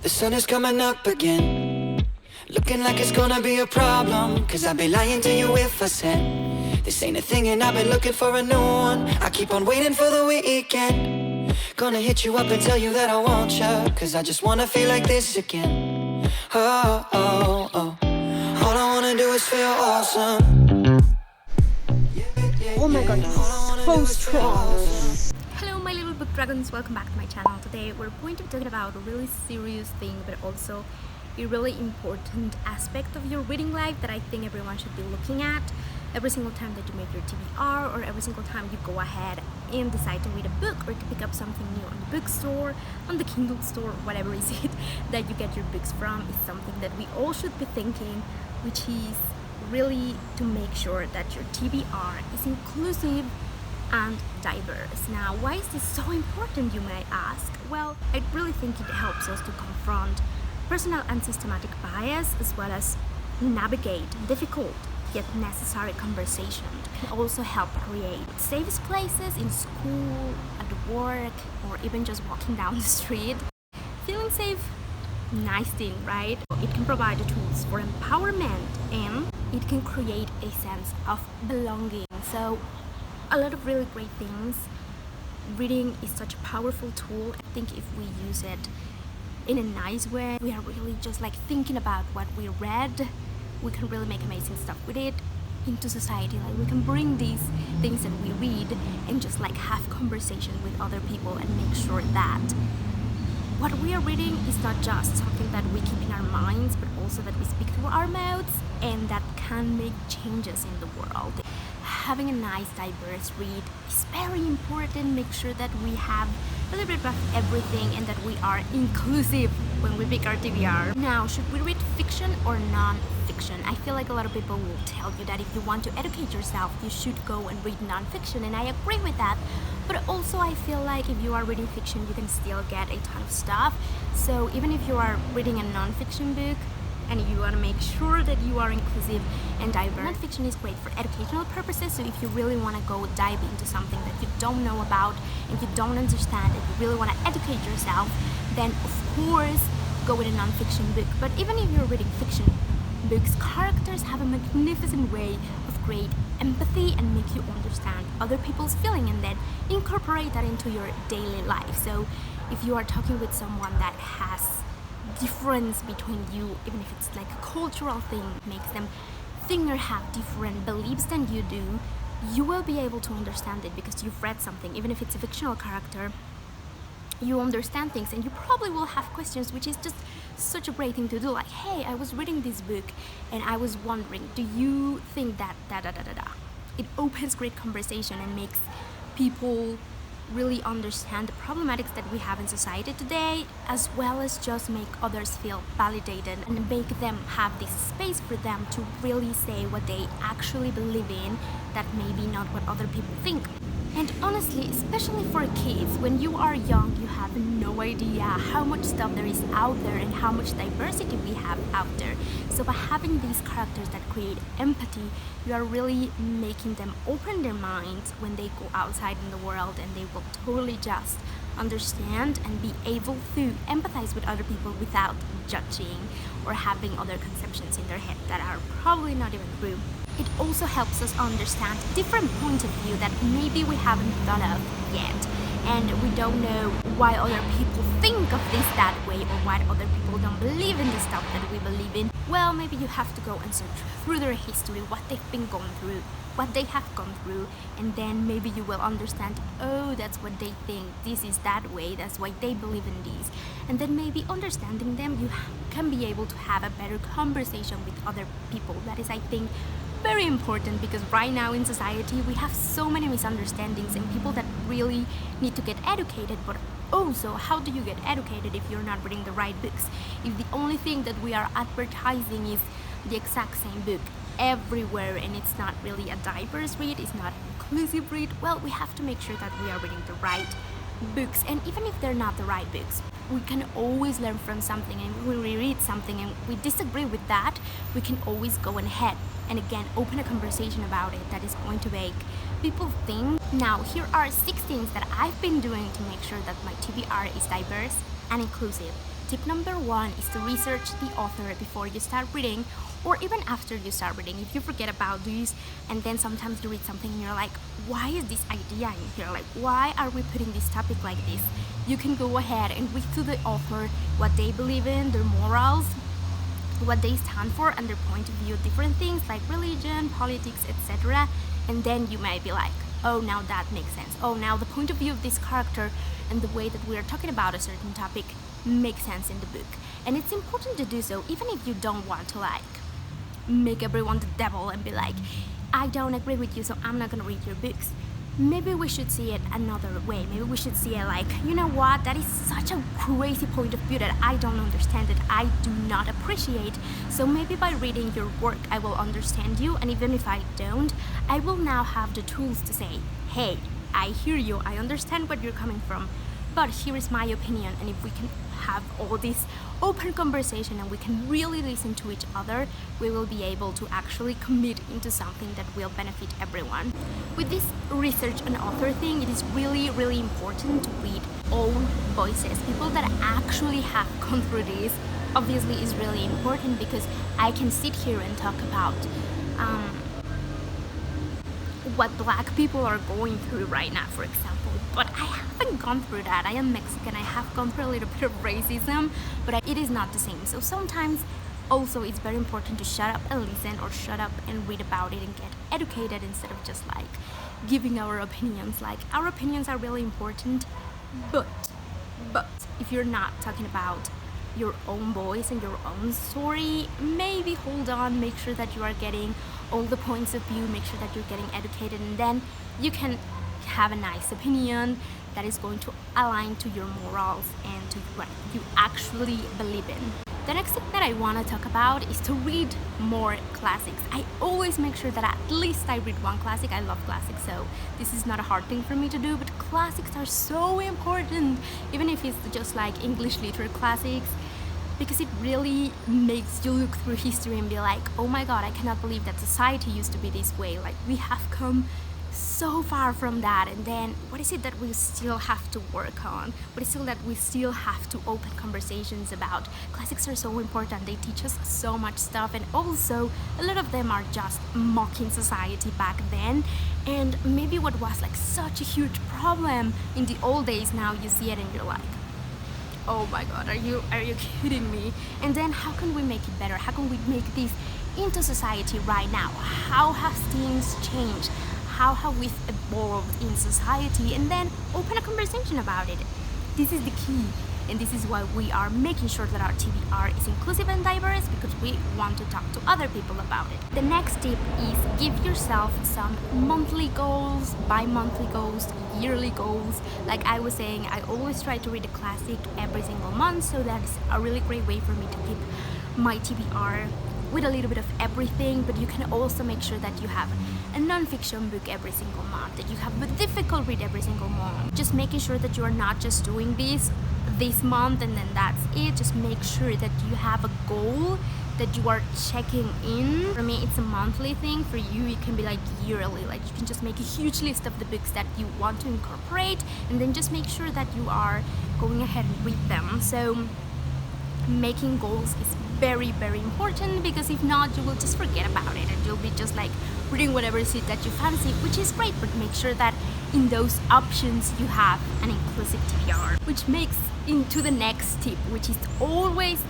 The sun is coming up again, looking like it's gonna be a problem. Cause I'd be lying to you if I said this ain't a thing and I've been looking for a new one. I keep on waiting for the weekend, gonna hit you up and tell you that I want you. Cause I just wanna feel like this again. Oh, oh, oh. All I wanna do is feel awesome. Oh my god, so strong. Hello my little book dragons, welcome back to my channel. Today we're going to be talking about a really serious thing, but also a really important aspect of your reading life that I think everyone should be looking at every single time that you make your TBR, or every single time you go ahead and decide to read a book or to pick up something new on the bookstore, on the Kindle store, whatever is it that you get your books from. Is something that we all should be thinking, which is really to make sure that your TBR is inclusive and diverse. Now, why is this so important, you might ask? Well, I really think it helps us to confront personal and systematic bias, as well as navigate difficult yet necessary conversation. It can also help create safe places in school, at work, or even just walking down the street. Feeling safe, nice thing, right? It can provide the tools for empowerment, and it can create a sense of belonging. So a lot of really great things. Reading is such a powerful tool. I think if we use it in a nice way, we are really just like thinking about what we read, we can really make amazing stuff with it into society. Like we can bring these things that we read and just like have conversation with other people and make sure that what we are reading is not just something that we keep in our minds, but also that we speak through our mouths and that can make changes in the world. Having a nice, diverse read is very important. Make sure that we have a little bit of everything and that we are inclusive when we pick our TBR. Now, should we read fiction or non-fiction? I feel like a lot of people will tell you that if you want to educate yourself, you should go and read non-fiction, and I agree with that. But also I feel like if you are reading fiction, you can still get a ton of stuff. So even if you are reading a non-fiction book and you want to make sure that you are inclusive and diverse, non-fiction is great for educational purposes. So if you really want to go dive into something that you don't know about and you don't understand and you really want to educate yourself, then of course go with a non-fiction book. But even if you're reading fiction books, characters have a magnificent way of create empathy and make you understand other people's feeling and then incorporate that into your daily life. So if you are talking with someone that has difference between you, even if it's like a cultural thing, makes them think or have different beliefs than you do, you will be able to understand it because you've read something. Even if it's a fictional character, you understand things and you probably will have questions, which is just such a great thing to do. Like, hey, I was reading this book and I was wondering, do you think that It opens great conversation and makes people really understand the problematics that we have in society today, as well as just make others feel validated and make them have this space for them to really say what they actually believe in, that maybe not what other people think. And honestly, especially for kids, when you are young, you have no idea how much stuff there is out there and how much diversity we have out there. So by having these characters that create empathy, you are really making them open their minds when they go outside in the world, and they will totally just understand and be able to empathize with other people without judging or having other conceptions in their head that are probably not even true. It also helps us understand different points of view that maybe we haven't thought of yet, and we don't know why other people think of this that way, or why other people don't believe in the stuff that we believe in. Well, maybe you have to go and search through their history, what they've been going through, what they have gone through, and then maybe you will understand, oh, that's what they think, this is that way, that's why they believe in this. And then maybe understanding them, you can be able to have a better conversation with other people. That is, I think, very important, because right now in society we have so many misunderstandings and people that really need to get educated. But also, how do you get educated if you're not reading the right books? If the only thing that we are advertising is the exact same book everywhere and it's not really a diverse read, it's not an inclusive read, well, we have to make sure that we are reading the right books. And even if they're not the right books, we can always learn from something, and when we read something and we disagree with that, we can always go ahead and again open a conversation about it that is going to make people think. Now, here are 6 things that I've been doing to make sure that my TBR is diverse and inclusive tip number 1 is to research the author before you start reading, or even after you start reading. If you forget about this and then sometimes you read something and you're like, why is this idea in here? Like, why are we putting this topic like this? You can go ahead and read through the author, what they believe in, their morals, what they stand for, and their point of view, different things like religion, politics, etc. And then you might be like, oh, now that makes sense. Oh, now the point of view of this character and the way that we are talking about a certain topic makes sense in the book. And it's important to do so, even if you don't want to like make everyone the devil and be like, I don't agree with you, so I'm not gonna read your books. Maybe we should see it another way. Maybe we should see it like, you know what, that is such a crazy point of view that I don't understand, that I do not appreciate. So maybe by reading your work, I will understand you. And even if I don't, I will now have the tools to say, hey, I hear you, I understand where you're coming from, but here is my opinion. And if we can have all this open conversation and we can really listen to each other, we will be able to actually commit into something that will benefit everyone. With this research and author thing, it is really, really important to read own voices, people that actually have gone through this. Obviously is really important because I can sit here and talk about what Black people are going through right now, for example, but I haven't gone through that. I am Mexican, I have gone through a little bit of racism, but it is not the same. So sometimes also it's very important to shut up and listen, or shut up and read about it and get educated, instead of just like giving our opinions. Like, our opinions are really important, but if you're not talking about your own voice and your own story, maybe hold on, make sure that you are getting all the points of view, make sure that you're getting educated, and then you can have a nice opinion that is going to align to your morals and to what you actually believe in. The next thing that I want to talk about is to read more classics. I always make sure that at least I read one classic. I love classics, so this is not a hard thing for me to do, but classics are so important, even if it's just like English literature classics, because it really makes you look through history and be like, oh my god, I cannot believe that society used to be this way. Like, we have come so far from that, and then what is it that we still have to work on? What is it that we still have to open conversations about? Classics are so important. They teach us so much stuff, and also a lot of them are just mocking society back then, and maybe what was like such a huge problem in the old days, now you see it and you're like, oh my god, are you kidding me? And then how can we make it better? How can we make this into society right now? How have things changed? How have we evolved in society? And then open a conversation about it. This is the key, and this is why we are making sure that our TBR is inclusive and diverse, because we want to talk to other people about it. The next tip is give yourself some monthly goals, bi-monthly goals, yearly goals. Like I was saying, I always try to read a classic every single month, so that's a really great way for me to keep my TBR with a little bit of everything. But you can also make sure that you have a non-fiction book every single month, that you have a difficult read every single month. Just making sure that you are not just doing this month and then that's it. Just make sure that you have a goal that you are checking in. For me, it's a monthly thing. For you, it can be like yearly. Like, you can just make a huge list of the books that you want to incorporate, and then just make sure that you are going ahead and read them. So making goals is very, very important, because if not, you will just forget about it and you'll be just like reading whatever it is that you fancy, which is great, but make sure that in those options you have an inclusive TBR. Which makes into the next tip, which is always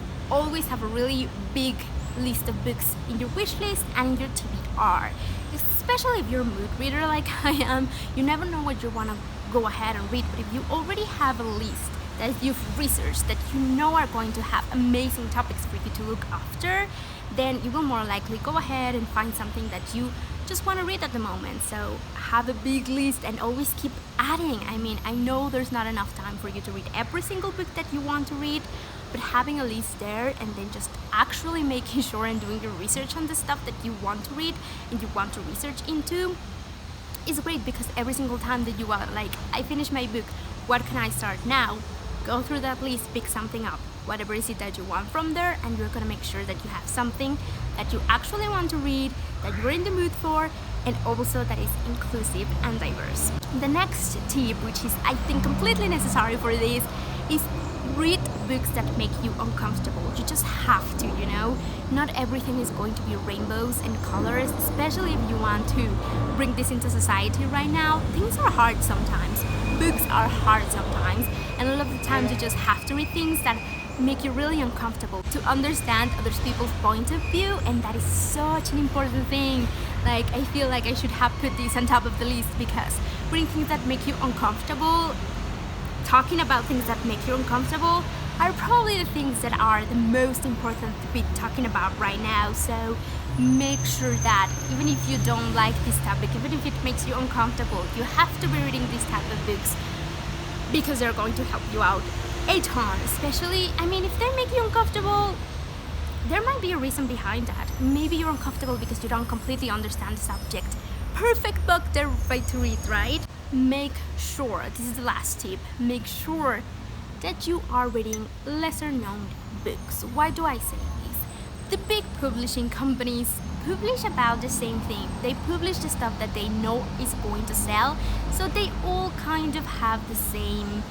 have a really big list of books in your wish list and in your TBR. Especially if you're a mood reader like I am, you never know what you want to go ahead and read, but if you already have a list that you've researched, that you know are going to have amazing topics for you to look after, then you will more likely go ahead and find something that you just want to read at the moment. So have a big list and always keep adding. I mean, I know there's not enough time for you to read every single book that you want to read, but having a list there and then just actually making sure and doing your research on the stuff that you want to read and you want to research into is great, because every single time that you are like, I finished my book, what can I start now? Go through that list, pick something up, whatever is it that you want from there, and you're gonna make sure that you have something that you actually want to read, that you're in the mood for, and also that is inclusive and diverse. The next tip, which is I think completely necessary for this, is read books that make you uncomfortable. You just have to, you know. Not everything is going to be rainbows and colors, especially if you want to bring this into society right now. Things are hard sometimes. Books are hard sometimes, and a lot of the times you just have to read things that make you really uncomfortable to understand other people's point of view, and that is such an important thing. Like, I feel like I should have put this on top of the list, because reading things that make you uncomfortable, talking about things that make you uncomfortable, are probably the things that are the most important to be talking about right now. So make sure that even if you don't like this topic, even if it makes you uncomfortable, you have to be reading these type of books, because they're going to help you out a ton. Especially, I mean, if they make you uncomfortable, there might be a reason behind that. Maybe you're uncomfortable because you don't completely understand the subject. Perfect book, they're right to read, right? Make sure, this is the last tip, make sure that you are reading lesser known books. Why do I say this? The big publishing companies publish about the same thing. They publish the stuff that they know is going to sell, so they all kind of have the same,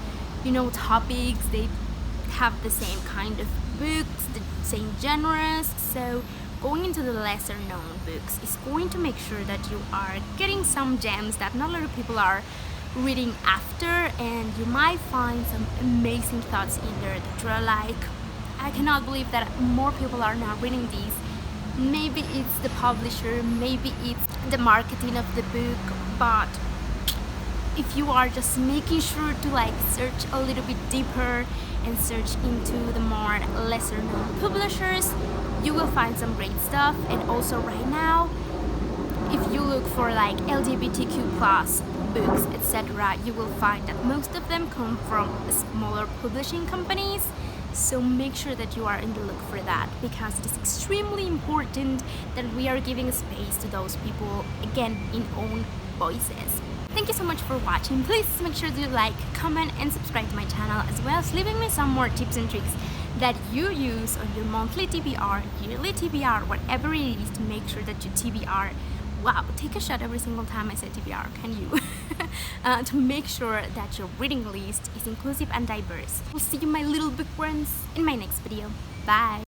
you know, topics. They have the same kind of books, the same genres. So going into the lesser known books is going to make sure that you are getting some gems that not a lot of people are reading after, and you might find some amazing thoughts in there that you're like, I cannot believe that more people are now reading these. Maybe it's the publisher, maybe it's the marketing of the book, but if you are just making sure to like search a little bit deeper and search into the more lesser known publishers, you will find some great stuff. And also right now, if you look for like LGBTQ plus books, etc., you will find that most of them come from smaller publishing companies. So make sure that you are in the look for that, because it is extremely important that we are giving space to those people, again, in own voices. Thank you so much for watching. Please make sure to like, comment, and subscribe to my channel, as well as leaving me some more tips and tricks that you use on your monthly TBR, yearly TBR, whatever it is, to make sure that you TBR. Wow, take a shot every single time I say TBR, can you? To make sure that your reading list is inclusive and diverse. We'll see you, my little bookworms, in my next video. Bye!